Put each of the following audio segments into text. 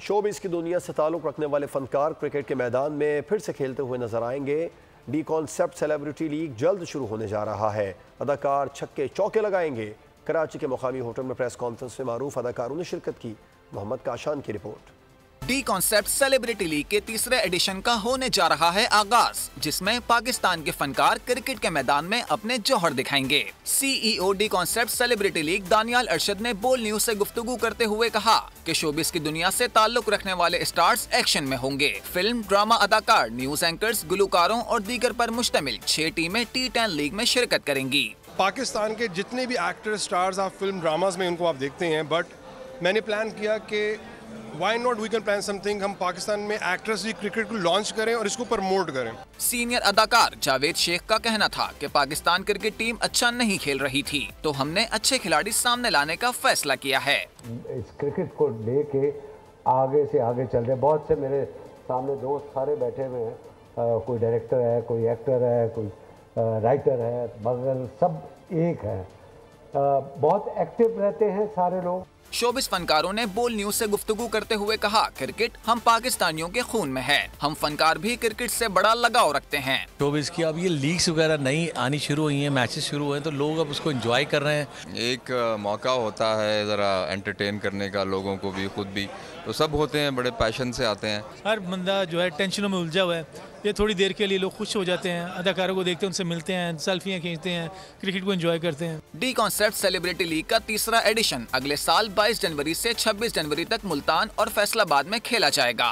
Showbiz की दुनिया से ताल्लुक़ रखने वाले फनकार क्रिकेट के मैदान में फिर से खेलते हुए नजर आएंगे। डी कॉन्सेप्ट सेलिब्रिटी लीग जल्द शुरू होने जा रहा है। अदाकार छक्के चौके लगाएंगे। कराची के मुकामी होटल में प्रेस कॉन्फ्रेंस में मारूफ अदाकारों ने शिरकत की। मोहम्मद काशान की report. D concept celebrity league के तीसरे एडिशन का होने जा रहा है आगाज, जिसमें पाकिस्तान के फनकार क्रिकेट के मैदान में अपने जौहर दिखाएंगे। CEO D concept celebrity league Daniyal Arshad ने बोल न्यूज से गुफ्तगू करते हुए कहा कि शोबिस की दुनिया से ताल्लुक रखने वाले स्टार्स एक्शन में होंगे। फिल्म, ड्रामा अदाकार, न्यूज एंकर्स, गुलकारों और दीगर पर मुश्तमिल 6 टीमें T10 लीग में शिरकत करेंगी। पाकिस्तान के जितने भी एक्टर स्टार्स आप फिल्म ड्रामाज में उनको आप देखते हैं, बट मैंने प्लान किया कि Why not we can plan something, हम पाकिस्तान में एक्ट्रेस भी क्रिकेट को लॉन्च करें और इसको प्रमोट करें। सीनियर अदाकार जावेद शेख का कहना था कि पाकिस्तान क्रिकेट टीम अच्छा नहीं खेल रही थी, तो हमने अच्छे खिलाड़ी सामने लाने का फैसला किया है। इस क्रिकेट को लेके आगे से आगे चल रहे, बहुत से मेरे सामने दोस्त सारे बैठे हुए हैं, कोई डायरेक्टर है, कोई एक्टर है, कोई राइटर है, मगर सब एक है, बहुत एक्टिव रहते हैं सारे लोग। शोबिस फनकारों ने बोल न्यूज से गुफ्तगू करते हुए कहा, क्रिकेट हम पाकिस्तानियों के खून में है, हम फनकार भी क्रिकेट से बड़ा लगाव रखते हैं। शोबिस की अब ये लीग्स वगैरह नई आनी शुरू हुई हैं, मैचेस शुरू हुए हैं, तो लोग अब उसको एंजॉय कर रहे हैं। एक मौका होता है ज़रा एंटरटेन करने का, लोगों को भी, खुद भी, तो सब होते हैं, बड़े पैशन से आते हैं। हर बंदा जो है टेंशनों में उलझा हुआ है, ये थोड़ी देर के लिए लोग खुश हो जाते हैं, अदाकारों को देखते हैं, उनसे मिलते हैं, सेल्फियां खींचते हैं, क्रिकेट को एंजॉय करते हैं। डी कॉन्सेप्ट सेलिब्रिटी लीग का तीसरा एडिशन अगले साल 22 जनवरी से 26 जनवरी तक मुल्तान और फैसलाबाद में खेला जाएगा।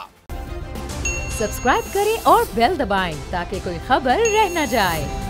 सब्सक्राइब करें और बेल दबाएं ताकि कोई खबर रह न जाए।